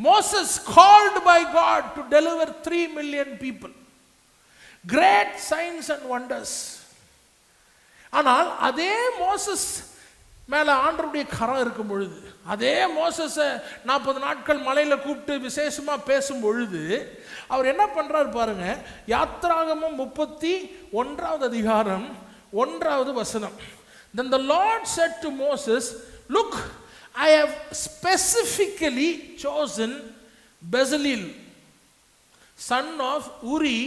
Moses called by God to deliver 3 million people. Great signs and wonders. ஆனால் அதே Moses மேலே ஆண்டவருடைய கரம் இருக்கும் பொழுது, அதே மோசஸை 40 நாட்கள் மலையில் கூப்பிட்டு விசேஷமாக பேசும் பொழுது அவர் என்ன பண்ணுறாரு பாருங்க. யாத்ராகமம் 31வது அதிகாரம் 1வது வசனம். Then the Lord said to Moses, look, I have specifically chosen Bezalel, son of Uri,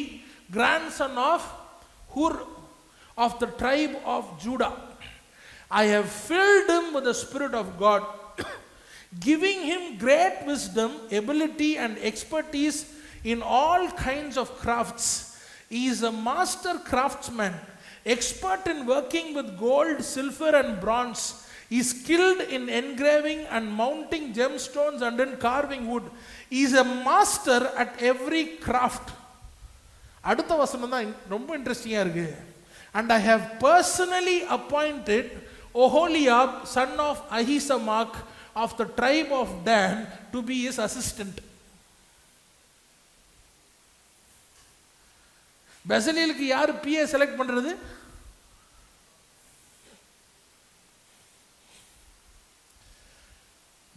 grandson of Hur, of the tribe of Judah. I have filled him with the Spirit of God, giving him great wisdom, ability and expertise in all kinds of crafts. He is a master craftsman, expert in working with gold, silver and bronze. He is skilled in engraving and mounting gemstones and in carving wood. He is a master at every craft. அடுத்த வசனம் தான் ரொம்ப இன்ட்ரெஸ்டிங்காக இருக்கு. And I have personally appointed Oholiab, son of Ahisamach, of the tribe of Dan, to be his assistant. பெசலேலுக்கு யார் BA select பண்றது?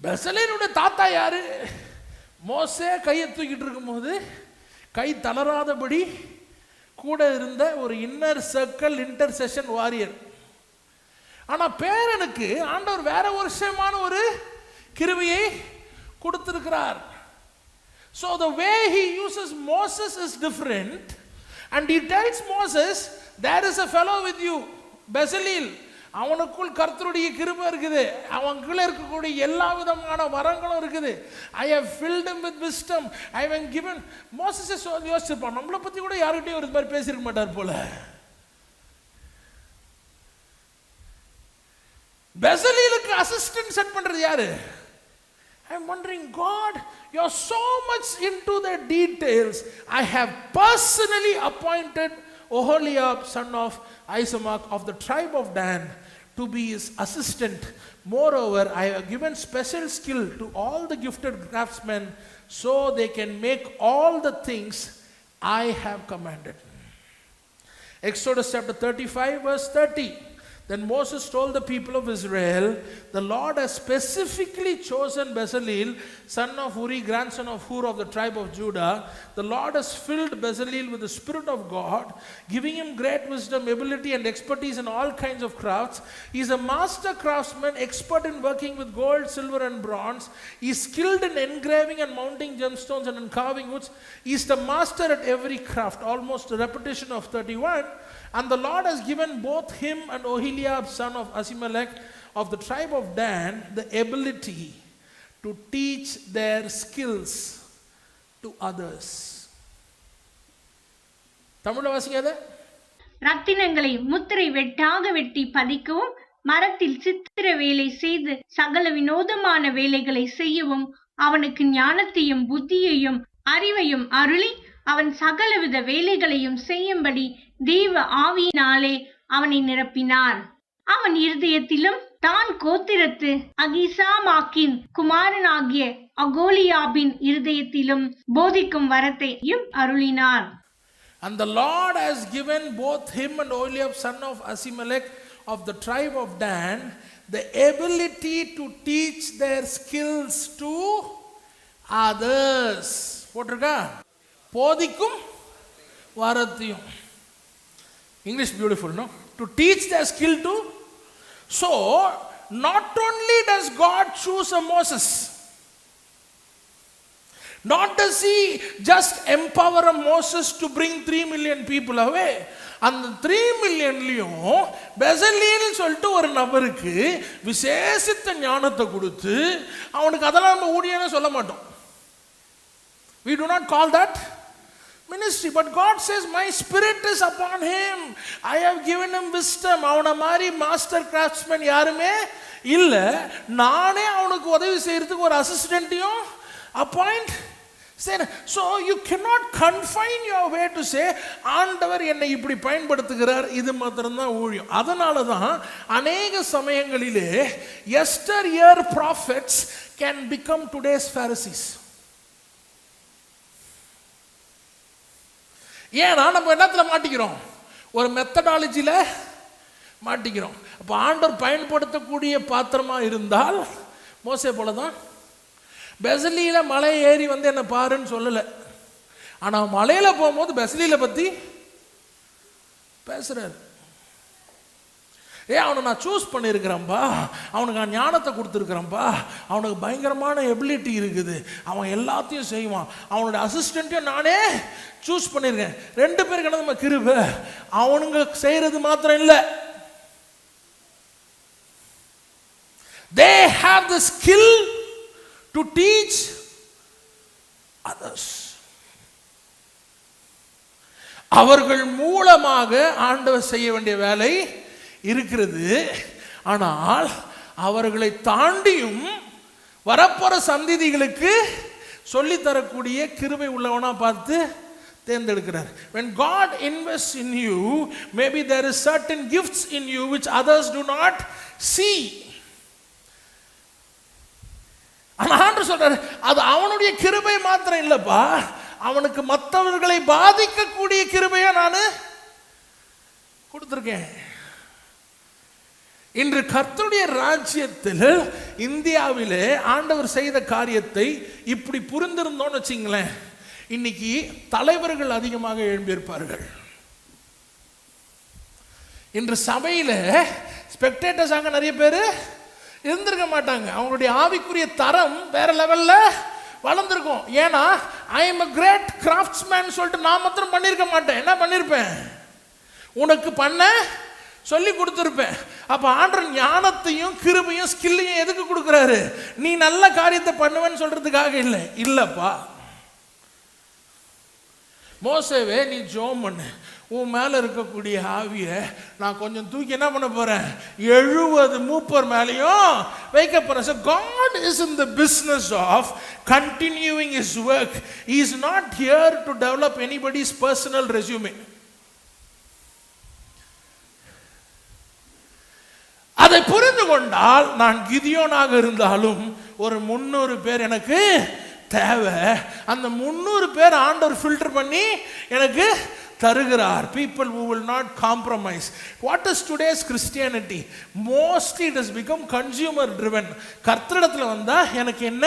பெசலேலுடைய தாத்தா யாரு? மோசே கையை தூக்கிட்டு இருக்கும்போது கை தளராதபடி கூட இருந்த ஒரு இன்னர் சர்க்கிள் இன்டர்செஷன் வாரியர். ஆனால் பேரனுக்கு ஆண்டவர் வேற ஒரு விஷயமான ஒரு கிருபையை கொடுத்திருக்கிறார். So the way he uses Moses is different, and he tells Moses, there is a fellow with you, Bezalel. அவனுக்குள் கர்த்தருடைய கிருபை இருக்குது, அவனுக்குள்ள இருக்கக்கூடிய எல்லா விதமான வரங்களும் இருக்குது. I have filled him with wisdom, I have given. Moses யோசிச்சிருப்பான், நம்மளை பற்றி கூட யார்கிட்டையும் ஒரு மாதிரி பேசியிருக்க மாட்டார் போல. பெசலேலுக்கு அசிஸ்டன்ட் செட் பண்றது யாரு? I am wondering, God, you are so much into the details. I have personally appointed Oholiab, son of Ahisamach, of the tribe of Dan, to be his assistant. Moreover, I have given special skill to all the gifted craftsmen so they can make all the things I have commanded. Exodus chapter 35 verse 30. Then Moses told the people of Israel, the Lord has specifically chosen Bezalel, son of Uri, grandson of Hur, of the tribe of Judah. The Lord has filled Bezalel with the Spirit of God, giving him great wisdom, ability and expertise in all kinds of crafts. He is a master craftsman, expert in working with gold, silver and bronze. He is skilled in engraving and mounting gemstones and in carving woods. He is the master at every craft. Almost a repetition of 31. And the Lord has given both him and Oholiab, son of Ahimelech, of the tribe of Dan, the ability to teach their skills to others. தமிழ்ல வாசிக்காத. ரத்தினங்களை முத்திரை வெட்டாக வெட்டி பதிக்கவும், மரத்தில் சித்திர வேலை செய்து சகல வினோதமான வேலைகளை செய்யவும், அவனுக்கு ஞானத்தையும் புத்தியையும் அறிவையும் அருளி அவன் சகலவித வேலைகளையும் செய்யும்படி தேவ ஆவியினாலே அவனை நிரப்பினார். அவன் இருதயத்திலும் தான் கோத்திரத்து அகிசாமாக்கின் குமாரனாகிய அகோலியாபின் இருதயத்திலும் போதிக்கும் வரத்தையும் அருளினார். And the Lord has given both him and Oholiab, son of Ahimelech, of the tribe of Dan, the ability to teach their skills to others. போட்டிருக்கா? போதிக்கும் வரத்தையும். English beautiful, no? To teach their skill to. So, not only does God choose a Moses, not does he just empower a Moses to bring 3 million people away. அந்த 3 மில்லியன்லையும் Bezalel சொல்லிட்டு ஒரு நபருக்கு விசேஷித்த ஞானத்தை கொடுத்து அவனுக்கு அதெல்லாம் நம்ம ஊழியன்னு சொல்ல மாட்டோம். We do not call that ministry. But God says, my spirit is upon him. I have given him wisdom. அவனை மாதிரி மாஸ்டர் கிராஃப்ட்ஸ்மேன் யாருமே இல்லை. நானே அவனுக்கு உதவி செய்யறதுக்கு ஒரு அசிஸ்டன்ட்டையும் அப்பாயிண்ட் செய்யறேன். So you cannot confine your way to say, ஆண்டவர் என்னை இப்படி பயன்படுத்துகிறார், இது மாத்திரம்தான் ஊழியம். அதனால தான் அநேக சமயங்களிலே yesteryear prophets can become today's Pharisees. ஏன்னா நம்ம என்னத்தில் மாட்டிக்கிறோம்? ஒரு மெத்தடாலஜியில் மாட்டிக்கிறோம். அப்போ ஆண்டவர் பயன்படுத்தக்கூடிய பாத்திரமா இருந்தால் மோசே போல தான். பெசலியில் மலை ஏறி வந்து என்னை பாருன்னு சொல்லலை, ஆனால் மலையில் போகும்போது பெசலியில் பற்றி பேசுறாரு. அவனை நான் சூஸ் பண்ணியிருக்கிறேன்ப்பா, அவனுக்கு நான் ஞானத்தை கொடுத்துருக்கிறேன்ப்பா, அவனுக்கு பயங்கரமான எபிலிட்டி இருக்குது, அவன் எல்லாத்தையும் செய்வான், அவனுடைய அசிஸ்டண்ட்டையும் நானே சூஸ் பண்ணியிருக்கேன். 2 பேருக்கு என்ன நம்ம கிருபை, அவனுங்க செய்கிறது மாத்திரம் இல்லை, they have the skill to teach others. அவர்கள் மூலமாக ஆண்டவர் செய்ய வேண்டிய வேலை இருக்கிறது. ஆனால் அவர்களை தாண்டியும் வரப்போற சந்ததிகளுக்கு சொல்லித்தரக்கூடிய கிருபை உள்ளவனா பார்த்து தேர்ந்தெடுக்கிறார். When God invests in you, maybe there is certain gifts in you which others do not see. ஆனா ஆண்டவர் சொல்றாரு, அது அவனுடைய கிருபை மாத்திரம் இல்லப்பா, அவனுக்கு மற்றவர்களை பாதிக்கக்கூடிய கிருபையா நான் கொடுத்திருக்கேன். இன்று கர்த்தருடைய ராஜ்யத்தில் இந்தியாவிலே ஆண்டவர் செய்த காரியத்தை இப்படி புரிந்திருந்தோம்னு வச்சுங்களேன், இன்னைக்கு தலைவர்கள் அதிகமாக எழும்பியிருப்பார்கள். இன்று சபையில் ஸ்பெக்டேட்டர்ஸாக நிறைய பேர் இருந்திருக்க மாட்டாங்க. அவங்களுடைய ஆவிக்குரிய தரம் வேற லெவல்ல வளர்ந்துருக்கும். ஏன்னா I am a great craftsman சொல்லிட்டு நான் மாத்திரம் பண்ணியிருக்க மாட்டேன். என்ன பண்ணியிருப்பேன்? உனக்கு பண்ண சொல்லி கொடுத்துருப்பேன். அப்போ ஆண்டவர் ஞானத்தையும் கிருபையும் ஸ்கில்லையும் எதுக்கு கொடுக்குறாரு? நீ நல்ல காரியத்தை பண்ணுவேன்னு சொல்றதுக்காக இல்லை. இல்லப்பா, மோசேவே நீ ஜெபம் பண்ணு, உன் மேலே இருக்கக்கூடிய ஆவியை நான் கொஞ்சம் தூக்கி என்ன பண்ண போகிறேன்? 70 மூப்பர் மேலேயும் வைக்க போகிறேன். So God is in the business of continuing His work. He is not here to develop anybody's personal resume. அதை புரிந்து கொண்டால் நான் கிதியோனாக இருந்தாலும் ஒரு 300 பேர் எனக்கு தேவை. அந்த 300 பேர் ஆண்டவர் ஃபில்டர் பண்ணி எனக்கு தருகிறார். People who will not compromise. What is today's Christianity? Mostly it has become consumer driven. கர்த்தரிடத்தில் வந்தா எனக்கு என்ன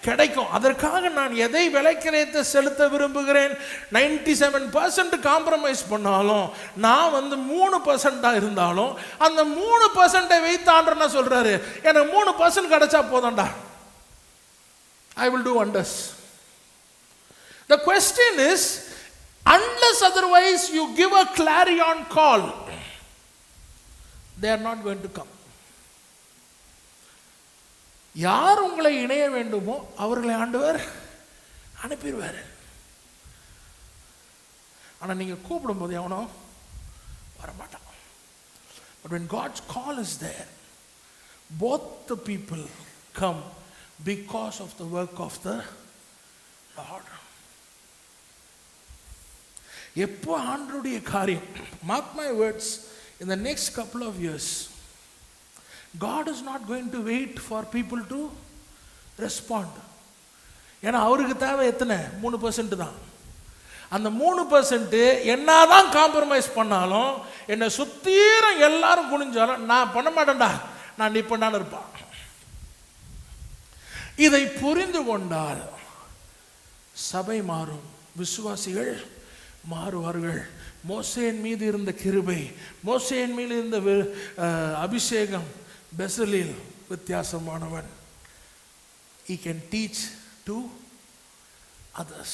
கிடைக்கும், அதற்காக நான் எதை விலைக்கிரயத்தை செலுத்த விரும்புகிறேன். 97% காம்ப்ரமைஸ் பண்ணாலும் நான் 3% இருந்தாலும் அந்த 3% வைத்து ஆண்டவர் என்ன சொல்றாரு? எனக்கு 3% கிடைச்சா போதும்டா, I will do wonders. The question is, unless otherwise you give a clarion call, they are not going to come. யார் உங்களை இணைய வேண்டுமோ அவர்களை ஆண்டவர் அனுப்பிடுவார். ஆனால் நீங்கள் கூப்பிடும்போது எவனோ வரமாட்டான். But when God's call is there, both the people come because of the work of the Lord. எப்போ ஆண்டவருடைய காரியம், mark my words, in the next couple of years God is not going to wait for people to respond. ஏன்னா அவருக்கு தேவை எத்தனை? 3% தான். அந்த 3% என்னதான் காம்ப்ரமைஸ் பண்ணாலும், என்னை சுத்தீரம் எல்லாரும் குனிஞ்சாலும் நான் பண்ண மாட்டேன்டா, நான் நிப்பண்டான்னு இருப்பான். இதை புரிந்து கொண்டால் சபை மாறும், விசுவாசிகள் மாறுவார்கள். மோசேயின் மீது இருந்த கிருபை, மோசேயின் மீது இருந்த அபிஷேகம், பெசலில் வித்தியாசமானவன். He can teach to others.